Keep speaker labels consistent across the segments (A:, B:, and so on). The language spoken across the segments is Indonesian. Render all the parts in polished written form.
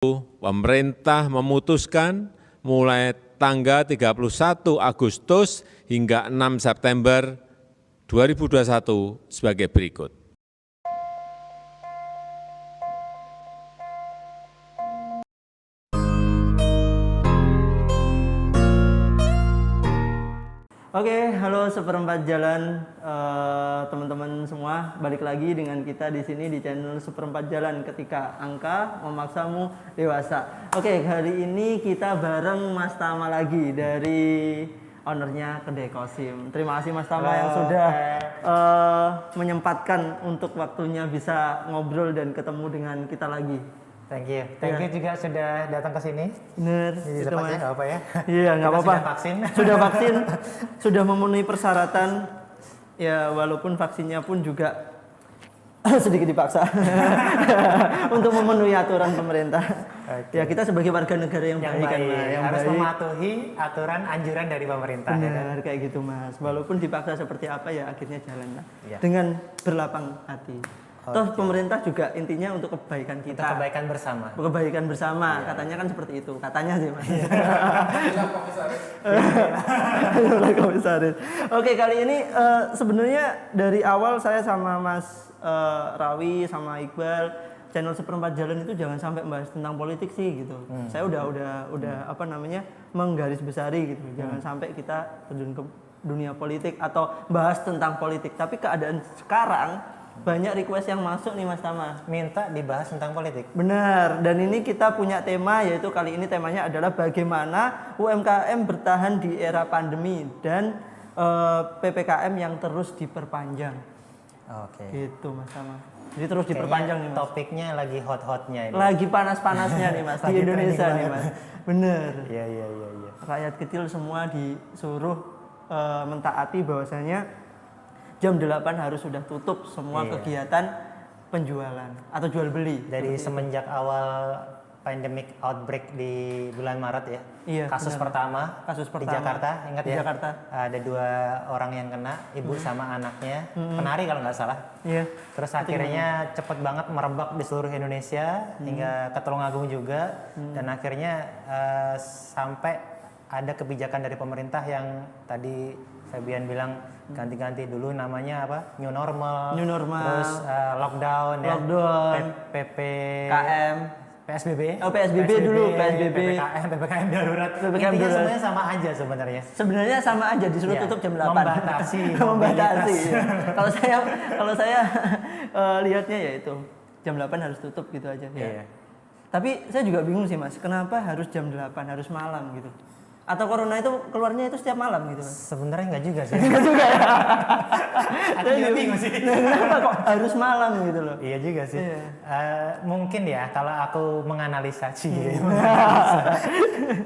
A: pemerintah memutuskan mulai tanggal 31 Agustus hingga 6 September 2021 sebagai berikut.
B: Oke, halo seperempat jalan teman-teman semua. Balik lagi dengan kita di sini di channel Seperempat Jalan ketika angka memaksamu dewasa. Oke, hari ini kita bareng Mas Tama lagi dari ownernya Kedai Kosim. Terima kasih Mas Tama yang sudah menyempatkan untuk waktunya bisa ngobrol dan ketemu dengan kita lagi.
C: Thank you juga sudah datang ke sini.
B: Bener,
C: itu
B: Mas.
C: Nggak apa ya?
B: Iya, nggak apa-apa.
C: Sudah vaksin.
B: Sudah vaksin, sudah memenuhi persyaratan. Ya, walaupun vaksinnya pun juga sedikit dipaksa untuk memenuhi aturan pemerintah. Okay. Ya, kita sebagai warga negara yang baik kan, yang
C: harus
B: baik.
C: mematuhi aturan anjuran dari pemerintah.
B: Benar, ya kan? Kayak gitu, Mas. Walaupun dipaksa seperti apa ya akhirnya jalan lah.
C: Ya.
B: Dengan berlapang hati. Toh pemerintah juga intinya untuk kebaikan kita.
C: Untuk kebaikan bersama.
B: Kebaikan bersama, katanya kan seperti itu. Katanya sih, Mas. Komisaris. Oke, kali ini sebenarnya dari awal saya sama Mas Rawi sama Iqbal, channel Seperempat Jalan itu jangan sampai membahas tentang politik sih gitu. Saya udah apa namanya menggarisbesari gitu. Jangan sampai kita terjun ke dunia politik atau bahas tentang politik. Tapi keadaan sekarang banyak request yang masuk nih Mas Tama.
C: Minta dibahas tentang politik.
B: Benar, dan ini kita punya tema, yaitu kali ini temanya adalah bagaimana UMKM bertahan di era pandemi dan PPKM yang terus diperpanjang.
C: Oke.
B: Gitu Mas Tama. Jadi terus diperpanjang nih Mas.
C: Topiknya lagi hot-hotnya ini.
B: Lagi panas-panasnya nih Mas di Indonesia nih Mas. Bener.
C: Iya.
B: Rakyat kecil semua disuruh mentaati bahwasanya jam 8 harus sudah tutup semua kegiatan penjualan atau jual beli.
C: Dari semenjak awal pandemic outbreak di bulan Maret ya.
B: Iya,
C: kasus pertama di Jakarta, ingat
B: di
C: ya?
B: Jakarta.
C: Ada 2 orang yang kena, ibu sama anaknya, penari kalau nggak salah.
B: Iya.
C: Terus akhirnya cepet banget merebak di seluruh Indonesia hingga ke Tulungagung juga, dan akhirnya sampai ada kebijakan dari pemerintah yang tadi Fabian bilang ganti-ganti dulu namanya apa? New normal. Terus lockdown ya.
B: PPKM.
C: PSBB.
B: Oh, PSBB dulu, PSBB.
C: PPKM darurat.
B: PPKM
C: Intinya
B: darurat.
C: sebenarnya sama aja sebenarnya.
B: Sebenarnya sama aja, disuruh tutup jam 8.
C: Membatasi.
B: Membatasi. Ya. Kalau saya lihatnya ya itu jam 8 harus tutup gitu aja ya.
C: Iya.
B: Tapi saya juga bingung sih Mas, kenapa harus jam 8, harus malam gitu? Atau corona itu keluarnya itu setiap malam gitu Mas?
C: Sebenarnya enggak juga sih.
B: Enggak juga ya.
C: Aku juga bingung sih.
B: Kenapa kok harus malam gitu loh?
C: Iya juga sih.
B: Iya.
C: Mungkin ya kalau aku menganalisa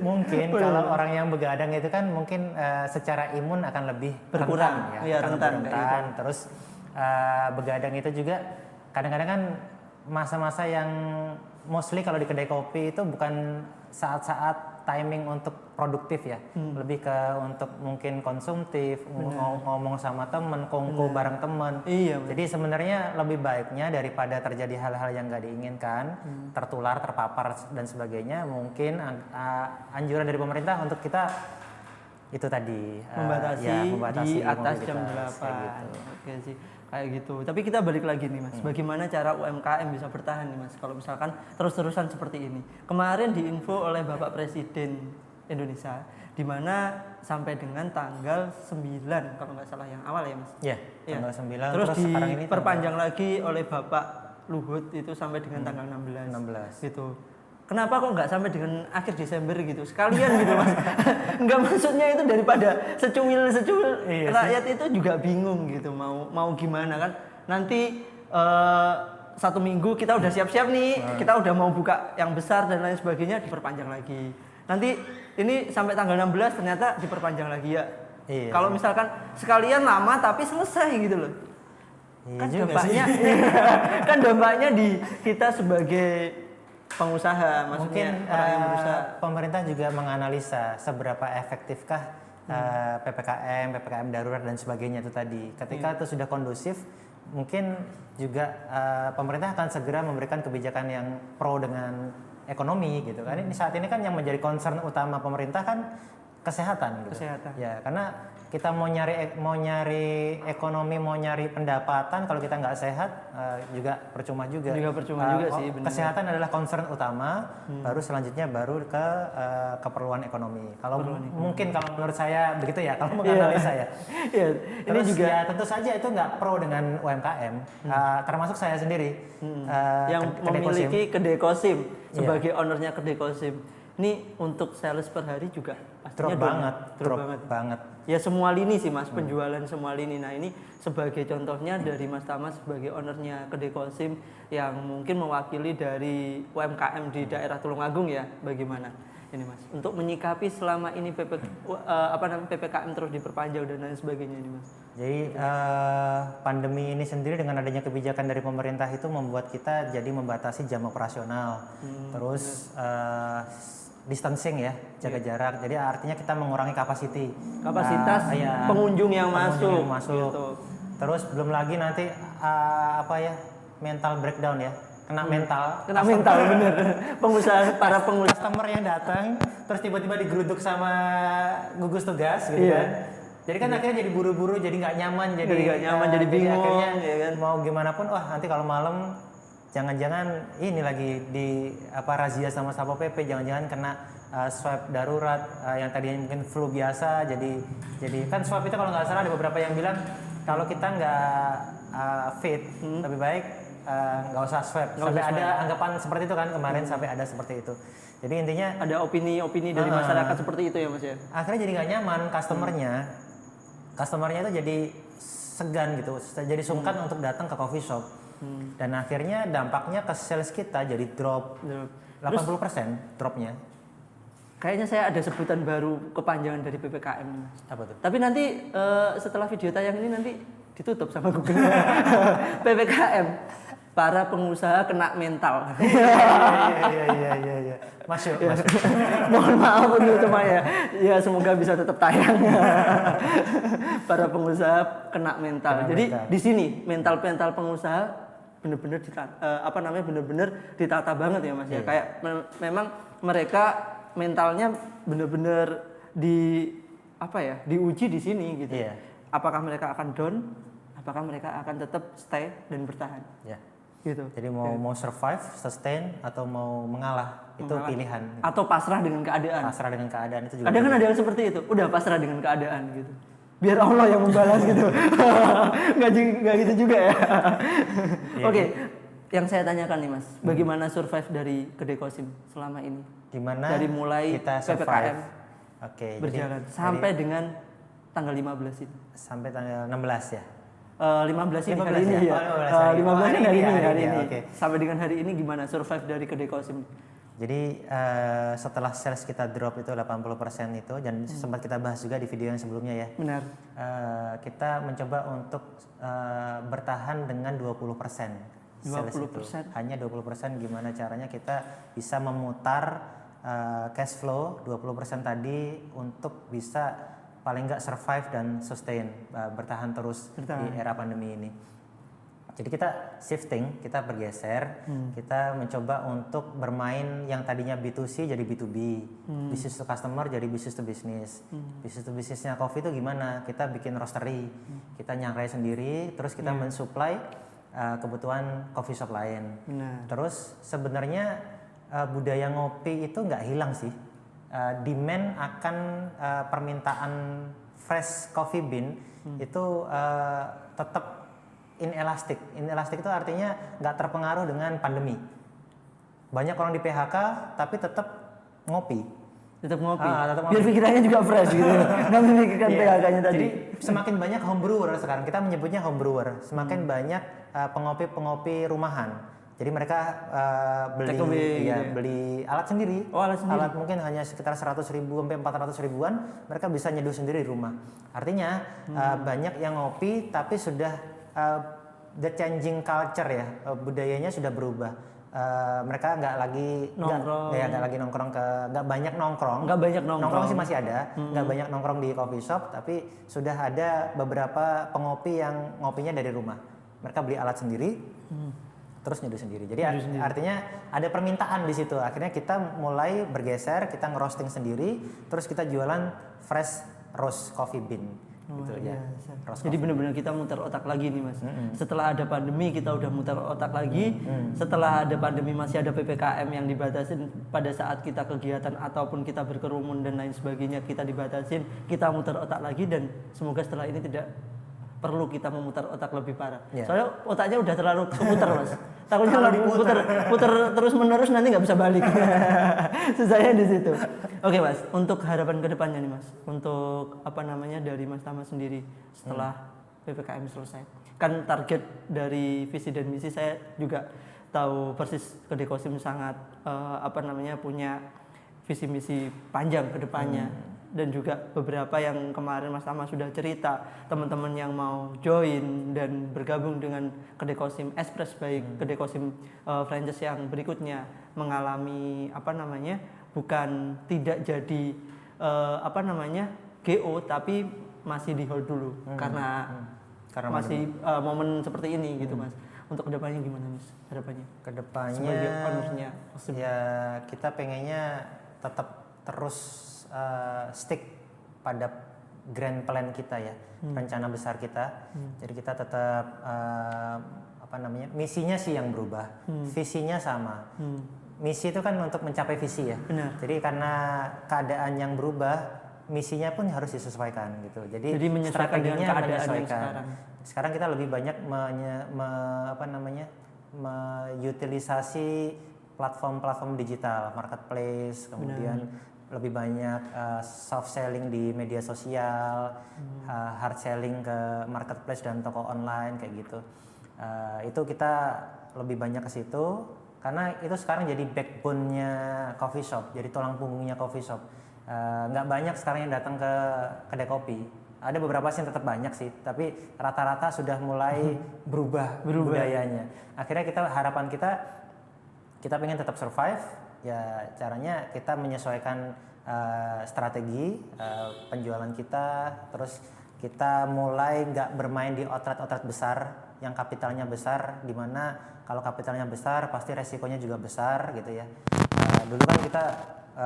C: mungkin kalau orang yang begadang itu kan mungkin secara imun akan lebih
B: berkurang,
C: rentan,
B: ya, rentan.
C: Terus begadang itu juga kadang-kadang kan masa-masa yang mostly kalau di kedai kopi itu bukan saat-saat timing untuk produktif ya, lebih ke untuk mungkin konsumtif, ngomong sama temen, kongko bareng temen.
B: Iya.
C: Jadi sebenarnya lebih baiknya daripada terjadi hal-hal yang nggak diinginkan, tertular, terpapar dan sebagainya, mungkin anjuran dari pemerintah untuk kita itu tadi
B: membatasi di atas jam 8.
C: Gitu.
B: Oke sih, kayak gitu. Tapi kita balik lagi nih Mas, bagaimana cara UMKM bisa bertahan nih Mas kalau misalkan terus-terusan seperti ini. Kemarin diinfo oleh Bapak Presiden Indonesia di mana sampai dengan tanggal 9 kalau nggak salah yang awal ya Mas.
C: Iya, tanggal 9.
B: Terus
C: sekarang ini
B: diperpanjang lagi oleh Bapak Luhut itu sampai dengan tanggal 16 gitu. Kenapa kok nggak sampai dengan akhir Desember gitu? Sekalian gitu Mas. Nggak, maksudnya itu daripada secuil rakyat itu juga bingung gitu mau gimana kan. Nanti 1 minggu kita udah siap-siap nih, kita udah mau buka yang besar dan lain sebagainya, diperpanjang lagi. Nanti ini sampai tanggal 16 ternyata diperpanjang lagi ya.
C: Iya.
B: Kalau misalkan sekalian lama tapi selesai gitu loh.
C: Iya
B: Kan
C: juga
B: dampaknya kan dampaknya di kita sebagai pengusaha, maksudnya
C: mungkin
B: orang yang berusaha.
C: pemerintah juga menganalisa seberapa efektifkah PPKM darurat dan sebagainya itu tadi. Ketika itu sudah kondusif, mungkin juga pemerintah akan segera memberikan kebijakan yang pro dengan ekonomi gitu kan. Ini saat ini kan yang menjadi concern utama pemerintah kan kesehatan gitu.
B: Kesehatan.
C: Ya, karena kita mau nyari ekonomi, mau nyari pendapatan, kalau kita nggak sehat juga percuma juga.
B: Juga percuma juga sih, benar.
C: Kesehatan adalah concern utama, baru selanjutnya baru ke keperluan ekonomi. Kalau mungkin kalau menurut saya begitu ya, kalau menganalisa saya.
B: Iya, ini
C: Terus
B: juga
C: ya tentu saja itu nggak pro dengan UMKM, termasuk saya sendiri
B: yang
C: Kedai Kosim.
B: memiliki Kedai Kosim sebagai ownernya Kedai Kosim. Ini untuk sales per hari juga pastinya
C: drop
B: banget.
C: banget.
B: Ya semua lini sih Mas, penjualan semua lini. Nah ini sebagai contohnya dari Mas Tama sebagai ownernya Kedai Kosim yang mungkin mewakili dari UMKM di daerah Tulungagung ya, bagaimana ini Mas? Untuk menyikapi selama ini PPKM terus diperpanjang dan lain sebagainya ini Mas.
C: Jadi pandemi ini sendiri dengan adanya kebijakan dari pemerintah itu membuat kita jadi membatasi jam operasional, terus distancing ya, jaga jarak. Jadi artinya kita mengurangi kapasitas
B: pengunjung yang masuk.
C: Gitu. Terus belum lagi nanti mental breakdown ya, kena mental
B: bener. Para pengusaha
C: customer yang datang terus tiba-tiba digeruduk sama gugus tugas gitu kan. Jadi kan akhirnya jadi buru-buru, jadi nggak nyaman,
B: jadi bingung,
C: akhirnya
B: ya kan?
C: mau gimana pun, nanti kalau malam jangan-jangan ini lagi razia sama Satpol PP, jangan-jangan kena swab darurat yang tadinya mungkin flu biasa, jadi kan swab itu kalau nggak salah ada beberapa yang bilang kalau kita nggak fit lebih baik nggak usah swab. Sampai ada anggapan seperti itu kan kemarin, sampai ada seperti itu. Jadi intinya
B: ada opini dari masyarakat seperti itu ya Mas ya.
C: Akhirnya jadi nggak nyaman customernya itu jadi segan gitu, jadi sungkan untuk datang ke coffee shop. Dan akhirnya dampaknya ke sales kita jadi drop 80% dropnya.
B: Kayaknya saya ada sebutan baru kepanjangan dari PPKM.
C: Apa tuh?
B: Tapi nanti setelah video tayang ini nanti ditutup sama Google. PPKM, para pengusaha kena mental.
C: Iya. Masuk.
B: Mohon maaf untuk semuanya. Ya semoga bisa tetap tayang. Para pengusaha kena mental. Jadi di sini mental pengusaha benar-benar benar-benar ditata banget ya Mas ya. Kayak memang mereka mentalnya benar-benar diuji di sini gitu.
C: Iya.
B: Apakah mereka akan down? Apakah mereka akan tetap stay dan bertahan?
C: Ya.
B: Gitu.
C: Jadi mau survive, sustain atau mau mengalah itu pilihan. Gitu.
B: Atau pasrah dengan keadaan.
C: Pasrah dengan keadaan itu juga.
B: Kadang kan ada yang seperti itu. Udah pasrah dengan keadaan gitu. Biar Allah yang membalas gitu. Nggak gitu juga ya. Oke. Yang saya tanyakan nih Mas, bagaimana survive dari Kedai Kosim selama ini?
C: Gimana
B: dari mulai
C: kita
B: PPKM
C: jadi
B: berjalan sampai dengan tanggal 15 itu.
C: Sampai tanggal 16 ya.
B: 15 ini hari ini ya. 15 ini hari ini. Okay. Sampai dengan hari ini gimana survive dari Kedai Kosim?
C: Jadi setelah sales kita drop itu 80% itu, dan sempat kita bahas juga di video yang sebelumnya ya.
B: Benar.
C: Kita mencoba untuk bertahan dengan 20%.
B: 20%.
C: Hanya 20%, gimana caranya kita bisa memutar cash flow 20% tadi untuk bisa paling nggak survive dan sustain, bertahan terus di era pandemi ini. Jadi kita shifting, kita bergeser, kita mencoba untuk bermain yang tadinya B2C jadi B2B, business to customer jadi business to business. Business to businessnya coffee itu gimana? Kita bikin roastery, kita nyangrai sendiri, terus kita mensuplai kebutuhan coffee shop lain. Terus sebenarnya budaya ngopi itu nggak hilang sih. Demand akan permintaan fresh coffee bean itu tetap inelastik. Inelastik itu artinya nggak terpengaruh dengan pandemi. Banyak orang di PHK tapi tetap ngopi.
B: Tetap ngopi. Biar pikirannya juga fresh gitu. Nggak memikirkan PHK-nya tadi.
C: Jadi semakin banyak home brewer sekarang, kita menyebutnya home brewer. Semakin banyak pengopi-pengopi rumahan. Jadi mereka beli alat sendiri. Alat mungkin hanya sekitar 100.000 sampai 400.000-an, mereka bisa nyeduh sendiri di rumah. Artinya banyak yang ngopi tapi sudah the changing culture ya, budayanya sudah berubah. Mereka nggak lagi nongkrong, nggak banyak nongkrong sih masih ada, nggak banyak nongkrong di coffee shop, tapi sudah ada beberapa pengopi yang ngopinya dari rumah. Mereka beli alat sendiri, terus nyeduh sendiri. Jadi artinya ada permintaan di situ. Akhirnya kita mulai bergeser, kita ngerosting sendiri, terus kita jualan fresh roast coffee bean. Gitu ya.
B: Jadi benar-benar kita muter otak lagi nih Mas. Setelah ada pandemi kita udah muter otak lagi. Setelah ada pandemi masih ada PPKM yang dibatasin pada saat kita kegiatan ataupun kita berkerumun dan lain sebagainya kita dibatasin. Kita muter otak lagi dan semoga setelah ini tidak perlu kita memutar otak lebih parah. Soalnya otaknya udah terlalu keputar Mas. Takutnya kalau puter terus menerus nanti nggak bisa balik. Susahnya di situ. Oke Mas, untuk harapan kedepannya nih Mas, untuk apa namanya dari Mas Tama sendiri setelah PPKM selesai. Kan target dari visi dan misi saya juga tahu persis Kedekosim sangat punya visi misi panjang kedepannya. Dan juga beberapa yang kemarin Mas Tama sudah cerita, teman-teman yang mau join dan bergabung dengan Kedekosim Express baik Kedekosim franchise yang berikutnya mengalami bukan tidak jadi GO tapi masih di hold dulu karena masih momen seperti ini gitu Mas. Untuk kedepannya gimana Mas harapannya?
C: Kedepannya
B: sebagai ownernya
C: ya kita pengennya tetap terus stick pada grand plan kita ya, rencana besar kita. Jadi kita tetap misinya sih yang berubah, visinya sama. Misi itu kan untuk mencapai visi ya.
B: Benar.
C: Jadi karena keadaan yang berubah, misinya pun harus disesuaikan gitu. Jadi
B: menyesuaikan dengan
C: strateginya
B: keadaan yang
C: menyesuaikan. Sekarang kita lebih banyak mengutilisasi platform-platform digital, marketplace, kemudian lebih banyak soft selling di media sosial, hard selling ke marketplace dan toko online kayak gitu. Itu kita lebih banyak ke situ karena itu sekarang jadi backbone-nya coffee shop, jadi tulang punggungnya coffee shop. Nggak banyak sekarang yang datang ke kedai kopi. Ada beberapa sih yang tetap banyak sih, tapi rata-rata sudah mulai berubah budayanya. Akhirnya harapan kita pengen tetap survive. Ya caranya kita menyesuaikan strategi penjualan kita, terus kita mulai nggak bermain di outlet besar yang kapitalnya besar, dimana kalau kapitalnya besar pasti resikonya juga besar gitu ya. Dulu kan kita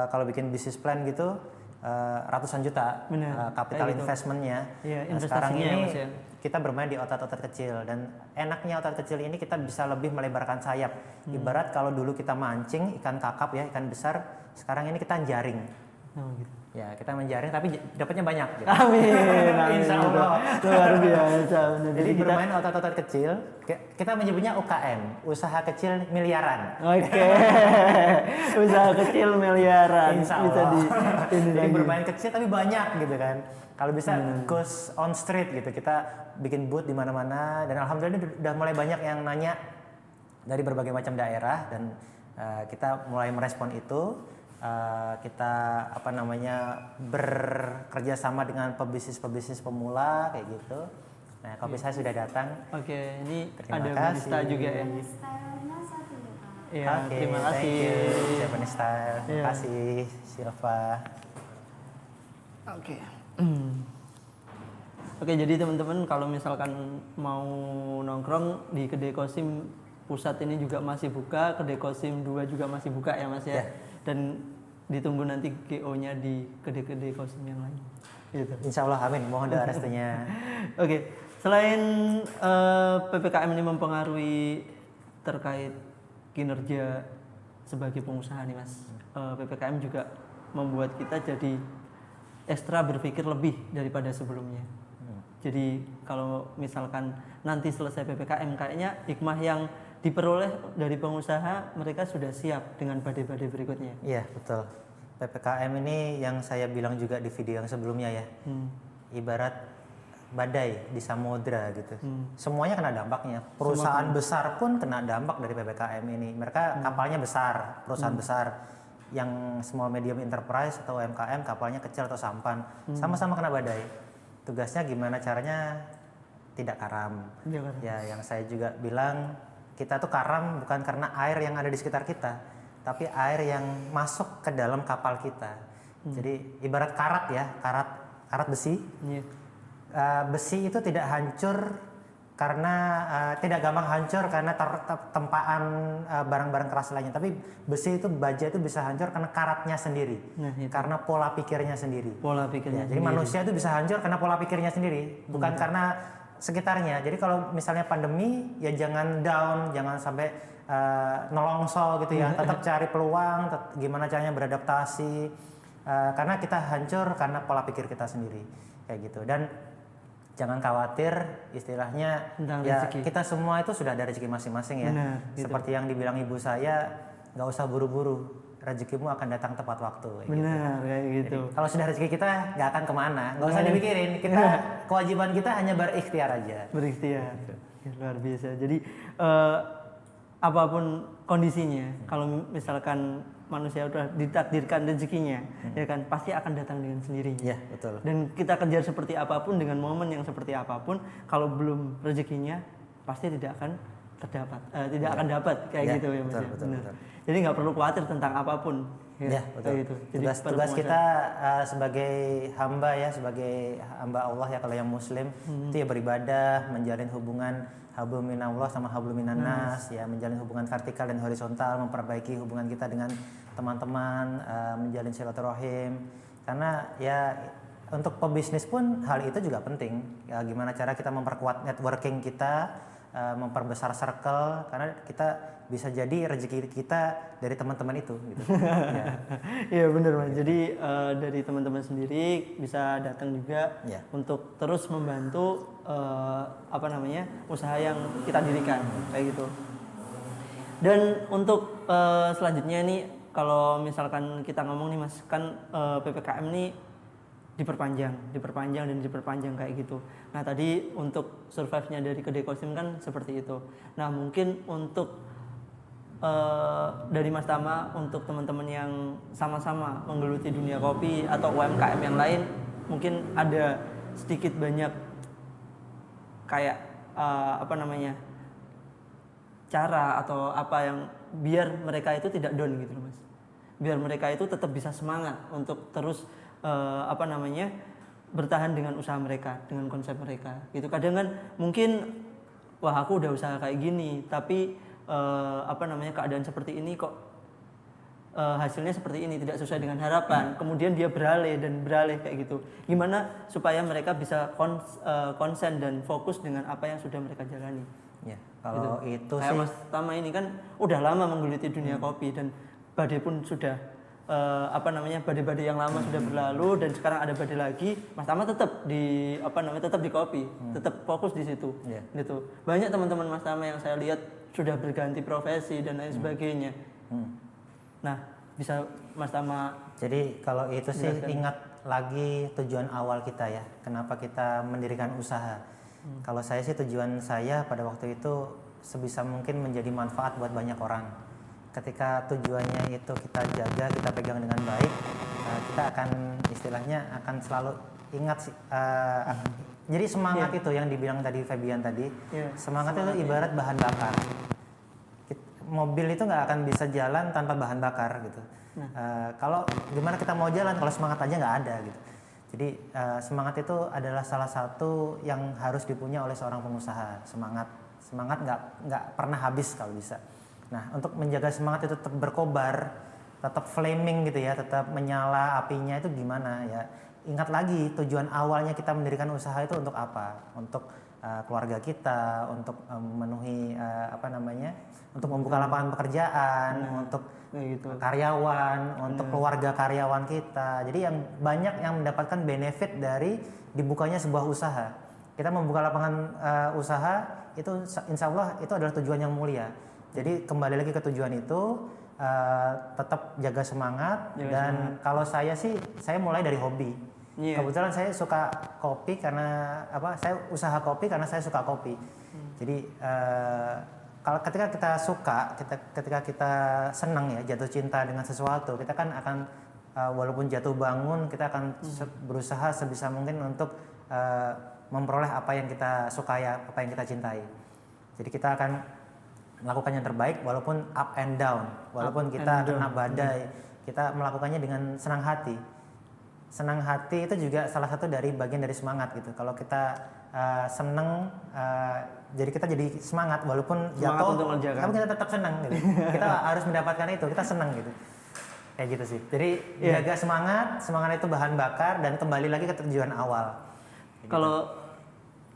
C: kalau bikin bisnis plan gitu ratusan juta capital investmentnya. Sekarang ini kita bermain di outlet kecil dan enaknya outlet kecil ini kita bisa lebih melebarkan sayap. Ibarat kalau dulu kita mancing ikan kakap ya, ikan besar, sekarang ini kita jaring.
B: Gitu.
C: Ya kita menjaring tapi dapatnya banyak. Gitu.
B: Amin.
C: Insya Allah.
B: Luar biasa.
C: Jadi bermain outlet kecil, kita menyebutnya UKM, usaha kecil miliaran.
B: Oke. Usaha kecil miliaran.
C: Insya Allah. Jadi bermain kecil tapi banyak gitu kan. Kalau bisa goes on street gitu, kita bikin booth di mana-mana dan alhamdulillah udah mulai banyak yang nanya dari berbagai macam daerah dan kita mulai merespon itu. Kita bekerja sama dengan pebisnis pemula kayak gitu. Nah, kopi saya sudah datang.
B: Oke, ini
C: terima
B: ada
C: kasih.
B: barista juga ya. Iya, terima kasih.
C: Japanese style. Terima kasih, Silva.
B: Oke. Oke, jadi teman-teman kalau misalkan mau nongkrong di Kedekosim pusat ini juga masih buka, Kedekosim 2 juga masih buka ya Mas ya. Dan ditunggu nanti GO-nya di Kedekosim yang lain. Gitu.
C: Insya Allah, amin. Mohon doa restunya.
B: Oke, selain PPKM ini mempengaruhi terkait kinerja sebagai pengusaha nih Mas, PPKM juga membuat kita jadi ekstra berpikir lebih daripada sebelumnya. Jadi kalau misalkan nanti selesai PPKM, kayaknya hikmah yang diperoleh dari pengusaha, mereka sudah siap dengan badai-badai berikutnya.
C: Iya, betul. PPKM ini yang saya bilang juga di video yang sebelumnya ya. Ibarat badai di samudra gitu. Semuanya kena dampaknya. Perusahaan besar pun kena dampak dari PPKM ini. Mereka kapalnya besar, perusahaan besar. Yang small medium enterprise atau UMKM kapalnya kecil atau sampan. Sama-sama kena badai. Tugasnya gimana caranya tidak karam. Ya, yang saya juga bilang kita tuh karam bukan karena air yang ada di sekitar kita, tapi air yang masuk ke dalam kapal kita. Jadi ibarat karat ya, karat besi. Besi itu tidak hancur karena tidak gampang hancur karena tempaan barang-barang keras lainnya. Tapi besi itu, baja itu bisa hancur karena karatnya sendiri, karena pola pikirnya sendiri.
B: Pola pikirnya.
C: Jadi manusia itu bisa hancur karena pola pikirnya sendiri, bukan karena sekitarnya. Jadi kalau misalnya pandemi, ya jangan down, jangan sampai nelongso gitu ya. Tetap cari peluang, gimana caranya beradaptasi. Karena kita hancur karena pola pikir kita sendiri, kayak gitu. Dan jangan khawatir, istilahnya
B: tentang
C: ya
B: rezeki.
C: kita semua itu sudah ada rezeki masing-masing ya.
B: Benar, gitu.
C: Seperti yang dibilang ibu saya, nggak usah buru-buru, rezekimu akan datang tepat waktu. Kayak gitu.
B: Benar, kayak gitu.
C: Kalau sudah rezeki kita nggak akan kemana, nggak usah dipikirin. Kita kewajiban kita hanya berikhtiar aja.
B: Berikhtiar. Ya, luar biasa. Jadi apapun kondisinya, kalau misalkan manusia udah ditakdirkan rezekinya, ya kan pasti akan datang dengan sendirinya.
C: Iya, betul.
B: Dan kita kejar seperti apapun dengan momen yang seperti apapun, kalau belum rezekinya pasti tidak akan terdapat, tidak akan dapat kayak
C: Ya,
B: gitu ya Mas.
C: betul,
B: Ya?
C: betul,
B: Benar.
C: betul.
B: Jadi nggak perlu khawatir tentang apapun.
C: Ya, betul.
B: Kayak gitu. Jadi
C: Tugas kita sebagai hamba ya, sebagai hamba Allah ya, kalau yang muslim itu ya beribadah, menjalin hubungan hablum minallah sama hablum minannas, ya, menjalin hubungan vertikal dan horizontal, memperbaiki hubungan kita dengan teman-teman, menjalin silaturahim. Karena ya untuk pebisnis pun hal itu juga penting. Ya, gimana cara kita memperkuat networking kita, memperbesar circle, karena kita bisa jadi rezeki kita dari teman-teman itu gitu. Ya.
B: Iya benar Mas. Jadi dari teman-teman sendiri bisa datang juga
C: Ya.
B: untuk terus membantu usaha yang kita dirikan kayak gitu. Dan untuk selanjutnya nih, kalau misalkan kita ngomong nih Mas, kan PPKM nih diperpanjang kayak gitu. Nah tadi untuk survive-nya dari Kedai Kosim kan seperti itu. Nah mungkin untuk dari Mas Tama, untuk teman-teman yang sama-sama menggeluti dunia kopi atau UMKM yang lain, mungkin ada sedikit banyak kayak cara atau apa yang biar mereka itu tidak down gitu loh Mas. Biar mereka itu tetap bisa semangat untuk terus bertahan dengan usaha mereka, dengan konsep mereka. Gitu. Kadang kan mungkin wah aku udah usaha kayak gini, tapi keadaan seperti ini kok hasilnya seperti ini, tidak sesuai dengan harapan. Kemudian dia beralih kayak gitu. Gimana supaya mereka bisa konsen dan fokus dengan apa yang sudah mereka jalani.
C: Ya, kalau
B: gitu.
C: itu
B: kayak
C: sih
B: Mas Tama ini kan udah lama menggeluti dunia kopi, dan badai pun sudah badai-badai yang lama sudah berlalu, dan sekarang ada badai lagi. Mas Tama tetap di kopi, tetap fokus di situ.
C: Yeah.
B: Gitu. Banyak teman-teman Mas Tama yang saya lihat sudah berganti profesi dan lain sebagainya. Nah, bisa Mas Tama.
C: Jadi kalau itu sih ingat lagi tujuan awal kita ya, kenapa kita mendirikan usaha. Kalau saya sih, tujuan saya pada waktu itu sebisa mungkin menjadi manfaat buat banyak orang. Ketika tujuannya itu kita jaga, kita pegang dengan baik, kita akan istilahnya akan selalu ingat sih. Jadi semangat itu yang dibilang tadi Febian tadi, semangat itu ibarat bahan bakar. Mobil itu nggak akan bisa jalan tanpa bahan bakar gitu. Kalau gimana kita mau jalan kalau semangat aja nggak ada gitu. Jadi semangat itu adalah salah satu yang harus dipunya oleh seorang pengusaha. Semangat nggak pernah habis kalau bisa. Nah, untuk menjaga semangat itu tetap berkobar, tetap flaming gitu ya, tetap menyala apinya itu gimana ya. Ingat lagi tujuan awalnya kita mendirikan usaha itu untuk apa? Untuk keluarga kita, untuk memenuhi untuk membuka lapangan pekerjaan, untuk karyawan, untuk keluarga karyawan kita. Jadi yang banyak yang mendapatkan benefit dari dibukanya sebuah usaha. Kita membuka lapangan usaha itu insya Allah itu adalah tujuan yang mulia. Jadi kembali lagi ke tujuan itu, tetap jaga semangat. Kalau saya sih, saya mulai dari hobi. Kebetulan saya suka kopi karena saya usaha kopi karena saya suka kopi. Jadi kalau ketika kita suka, ketika kita senang ya, jatuh cinta dengan sesuatu, kita kan akan walaupun jatuh bangun, kita akan berusaha sebisa mungkin untuk memperoleh apa yang kita sukai, apa yang kita cintai. Jadi kita akan melakukan yang terbaik walaupun up and down, walaupun kita kena badai, kita melakukannya dengan senang hati. Senang hati itu juga salah satu dari bagian dari semangat gitu. Kalau kita senang, jadi kita jadi semangat walaupun
B: Semangat
C: jatuh,
B: untuk ngerjakan.
C: tapi kita tetap senang gitu. Kita harus mendapatkan itu, kita senang gitu. Kayak gitu sih. Jadi jaga semangat itu bahan bakar dan kembali lagi ke tujuan awal.
B: Kalau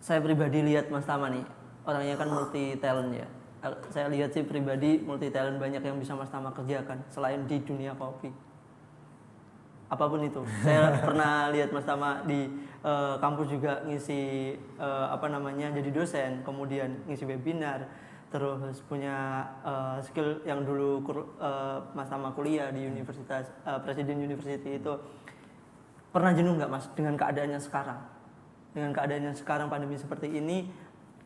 B: saya pribadi lihat Mas Tama nih, orangnya kan multi talent ya. Saya lihat sih pribadi multi talent, banyak yang bisa Mas Tama kerjakan selain di dunia kopi. Apapun itu. Saya pernah lihat Mas Tama di kampus juga ngisi jadi dosen, kemudian ngisi webinar, terus punya skill yang dulu Mas Tama kuliah di Universitas Presiden University itu. Pernah jenuh nggak Mas dengan keadaannya sekarang? Dengan keadaannya sekarang pandemi seperti ini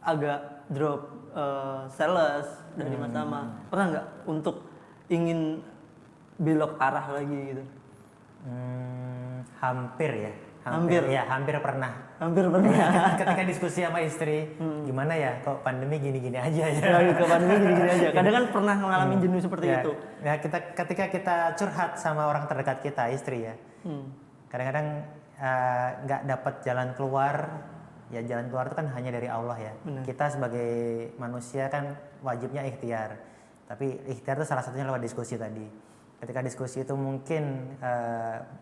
B: agak drop sales dari Mas Tama. Pernah nggak untuk ingin belok arah lagi gitu?
C: Hampir ya.
B: Hampir?
C: Ya, hampir pernah.
B: Hampir pernah.
C: Ketika diskusi sama istri, gimana ya kok pandemi gini-gini aja ya.
B: Ya, ke pandemi gini-gini aja. Kadang kan pernah mengalami jenuh seperti
C: Ya,
B: itu.
C: ya ketika kita curhat sama orang terdekat kita, istri ya. Kadang-kadang nggak dapat jalan keluar. Ya jalan keluar itu kan hanya dari Allah ya.
B: Benar.
C: Kita sebagai manusia kan wajibnya ikhtiar. Tapi ikhtiar itu salah satunya lewat diskusi tadi. Ketika diskusi itu mungkin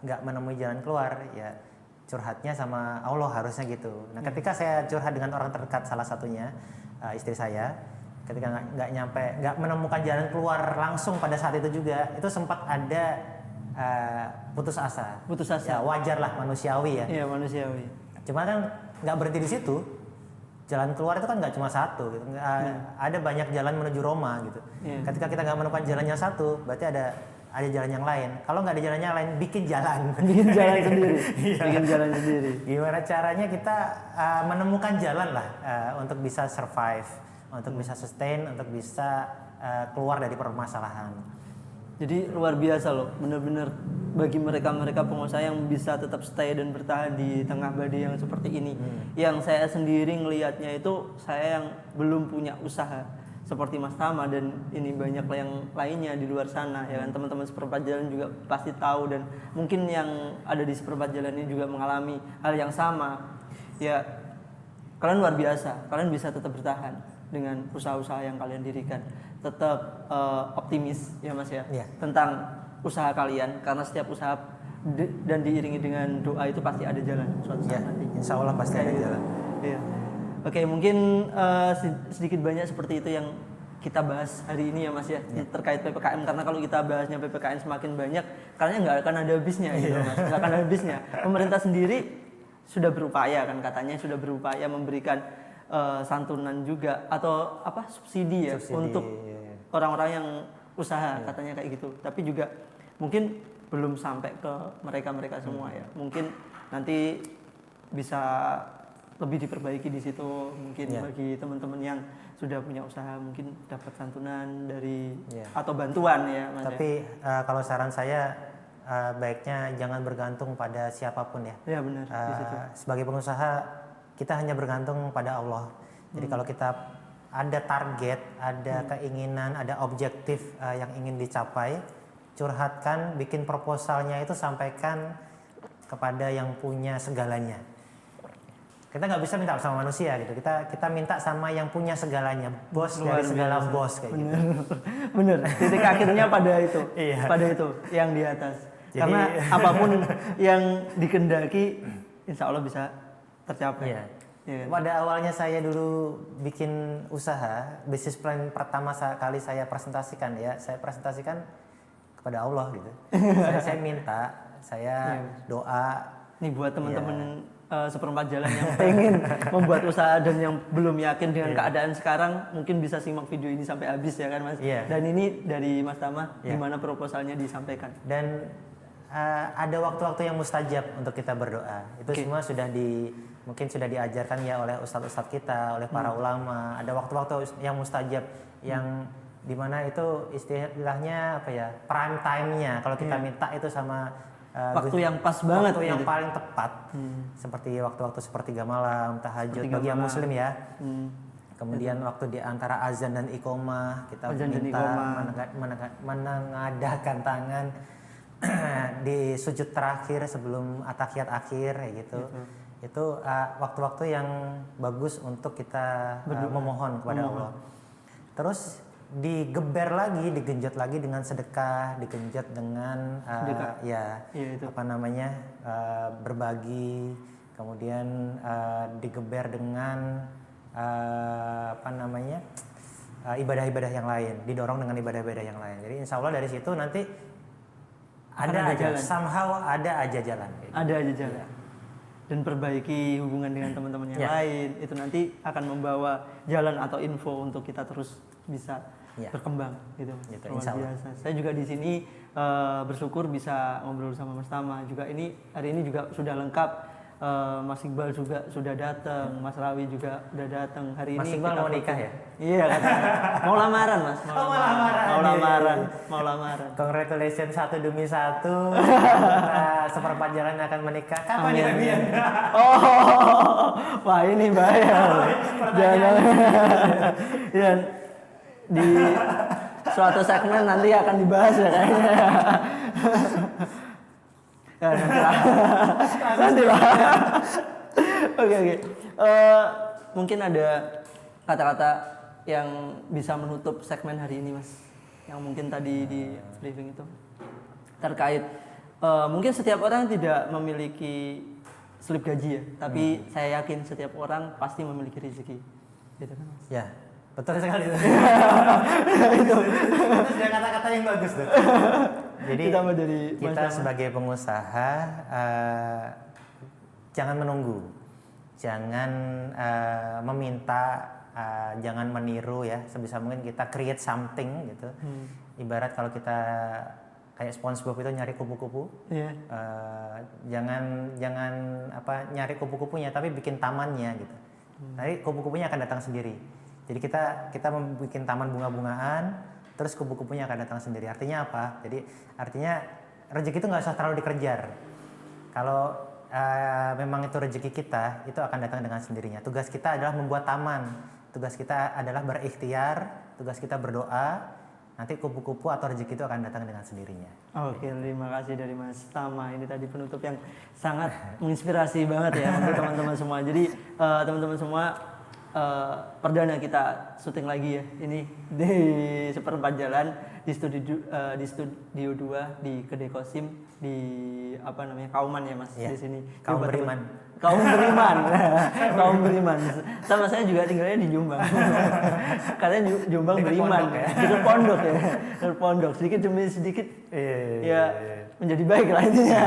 C: nggak menemui jalan keluar, ya curhatnya sama Allah harusnya gitu. Nah ketika saya curhat dengan orang terdekat salah satunya istri saya, ketika nggak menemukan jalan keluar langsung pada saat itu juga, itu sempat ada putus asa.
B: Putus asa.
C: Ya wajar lah, manusiawi ya.
B: Iya, manusiawi.
C: Cuma kan nggak berhenti di situ. Jalan keluar itu kan nggak cuma satu, gitu. Ada banyak jalan menuju Roma gitu. Ketika kita nggak menemukan jalan yang satu, berarti ada jalan yang lain. Kalau nggak ada jalan yang lain, bikin jalan.
B: Bikin jalan sendiri. Bikin jalan sendiri.
C: Gimana caranya kita menemukan jalan lah untuk bisa survive, untuk bisa sustain, untuk bisa keluar dari permasalahan.
B: Jadi luar biasa loh, benar-benar bagi mereka-mereka pengusaha yang bisa tetap stay dan bertahan di tengah badai yang seperti ini. Yang saya sendiri ngelihatnya itu, saya yang belum punya usaha seperti Mas Tama dan ini banyak yang lainnya di luar sana ya kan, teman-teman seperempat jalan juga pasti tahu dan mungkin yang ada di seperempat jalan ini juga mengalami hal yang sama. Ya kalian luar biasa, kalian bisa tetap bertahan dengan usaha-usaha yang kalian dirikan, tetap optimis ya Mas ya, tentang usaha kalian, karena setiap usaha dan diiringi dengan doa itu pasti ada jalan suatu saat nanti.
C: Insya Allah pasti ada jalan.
B: Iya. Oke, mungkin sedikit banyak seperti itu yang kita bahas hari ini ya Mas ya, terkait PPKM, karena kalau kita bahasnya PPKM semakin banyak, karena nggak akan ada habisnya gitu Mas, nggak akan ada habisnya. Pemerintah sendiri sudah berupaya kan, katanya sudah berupaya memberikan santunan juga atau subsidi ya untuk orang-orang yang usaha katanya kayak gitu, tapi juga mungkin belum sampai ke mereka semua ya, mungkin nanti bisa lebih diperbaiki di situ mungkin bagi teman-teman yang sudah punya usaha, mungkin dapat santunan dari atau bantuan ya Mas.
C: Tapi kalau saran saya baiknya jangan bergantung pada siapapun ya.
B: Ya benar. Di situ.
C: Sebagai pengusaha kita hanya bergantung pada Allah. Jadi kalau kita ada target, ada keinginan, ada objektif yang ingin dicapai, curhatkan, bikin proposalnya itu sampaikan kepada yang punya segalanya. Kita nggak bisa minta sama manusia gitu. Kita minta sama yang punya segalanya, bos dari segala bos kayak gitu.
B: Bener. Titik akhirnya pada itu, pada itu yang di atas. Jadi, karena apapun yang dikendaki, insya Allah bisa tercapai.
C: Iya. Pada awalnya saya dulu bikin usaha, bisnis plan pertama kali saya presentasikan kepada Allah gitu. saya minta, saya doa.
B: Nih buat teman-teman seperempat jalan yang pengen membuat usaha dan yang belum yakin dengan keadaan sekarang, mungkin bisa simak video ini sampai habis ya kan Mas. Dan ini dari Mas Tama, gimana proposalnya disampaikan.
C: Dan ada waktu-waktu yang mustajab untuk kita berdoa. Itu semua mungkin sudah diajarkan ya oleh ustadz-ustadz kita, oleh para ulama. Ada waktu-waktu yang mustajab yang dimana itu istilahnya prime time-nya. Kalau kita minta itu sama
B: waktu yang pas banget,
C: waktu yang paling tepat. Seperti waktu-waktu sepertiga malam, tahajud bagi yang muslim ya. Kemudian waktu di antara azan dan iqomah kita minta menengadakan tangan di sujud terakhir sebelum atahiyat akhir kayak gitu. itu waktu-waktu yang bagus untuk kita memohon kepada Allah. Terus digeber lagi, digenjot lagi dengan sedekah, digenjot dengan berbagi, kemudian digeber dengan ibadah-ibadah yang lain, didorong dengan ibadah-ibadah yang lain. Jadi insya Allah dari situ nanti ada aja, somehow ada aja jalan.
B: Ada aja jalan. Dan perbaiki hubungan dengan teman-teman yang lain, itu nanti akan membawa jalan atau info untuk kita terus bisa berkembang gitu. Luar biasa. Saya juga di sini bersyukur bisa ngobrol sama Mas Tama. Juga hari ini juga sudah lengkap. Mas Iqbal juga sudah datang, Mas Rawi juga udah datang. Hari
C: Mas
B: ini
C: Iqbal mau nikah ya?
B: Iya katanya. Mau lamaran Mas. Mau lamaran.
C: Congratulations 1 demi 1. Kita seperempat jalan akan menikah. Kapan ya Bian?
B: Wah ini bahaya. Jangan. Ya, di suatu segmen nanti akan dibahas ya kayaknya. Nanti lah. Oke. Mungkin ada kata-kata yang bisa menutup segmen hari ini, Mas. Yang mungkin tadi di briefing itu terkait mungkin setiap orang tidak memiliki slip gaji ya, tapi saya yakin setiap orang pasti memiliki rezeki. Gitu kan, Mas? Ya.
C: Betul sekali itu. Itu sudah kata-kata yang bagus tuh. Jadi kita sebagai pengusaha jangan menunggu, jangan meminta, jangan meniru ya. Sebisa mungkin kita create something gitu. Ibarat kalau kita kayak SpongeBob itu nyari kupu-kupu, jangan nyari kupu-kupunya, tapi bikin tamannya gitu. Nanti kupu-kupunya akan datang sendiri. Jadi kita membuat taman bunga-bungaan, terus kupu-kupunya akan datang sendiri. Artinya apa? Jadi artinya rezeki itu nggak usah terlalu dikejar. Kalau memang itu rezeki kita, itu akan datang dengan sendirinya. Tugas kita adalah membuat taman. Tugas kita adalah berikhtiar. Tugas kita berdoa. Nanti kupu-kupu atau rezeki itu akan datang dengan sendirinya.
B: Oke, terima kasih dari Mas Tama. Ini tadi penutup yang sangat menginspirasi banget ya untuk teman-teman semua. Jadi teman-teman semua. Perdana kita syuting lagi ya ini di seperempat jalan di studio 2 di Kedai Kosim di Kauman ya Mas di sini.
C: Kaum Beriman.
B: Kaum Beriman. Sama saya juga tinggalnya di Jombang. Kalian Jombang Beriman ya. Di pondok sedikit demi sedikit menjadi baik lah intinya.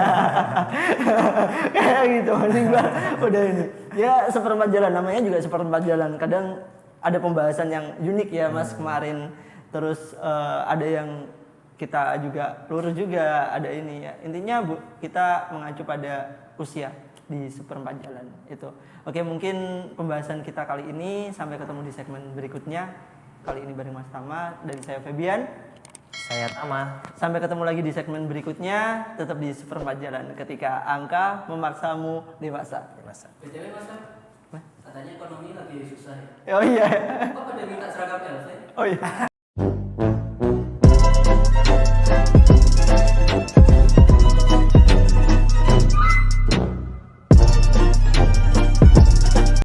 B: Kayak gitu Mas Iqbal udah ini. Ya seperempat jalan, namanya juga seperempat jalan. Kadang ada pembahasan yang unik ya Mas kemarin. Terus ada yang kita juga lurus juga, ada ini ya. Intinya kita mengacu pada usia di seperempat jalan itu. Oke, mungkin pembahasan kita kali ini sampai ketemu di segmen berikutnya. Kali ini bareng Mas Tama, dari saya Febian.
C: Saya Tama.
B: Sampai ketemu lagi di segmen berikutnya, tetap di seperempat jalan ketika angka memaksamu dewasa.
D: BTW Mas, katanya ekonomi lagi susah ya?
B: Oh iya.
D: Kok pada minta seragam elf ya?
B: Oh iya.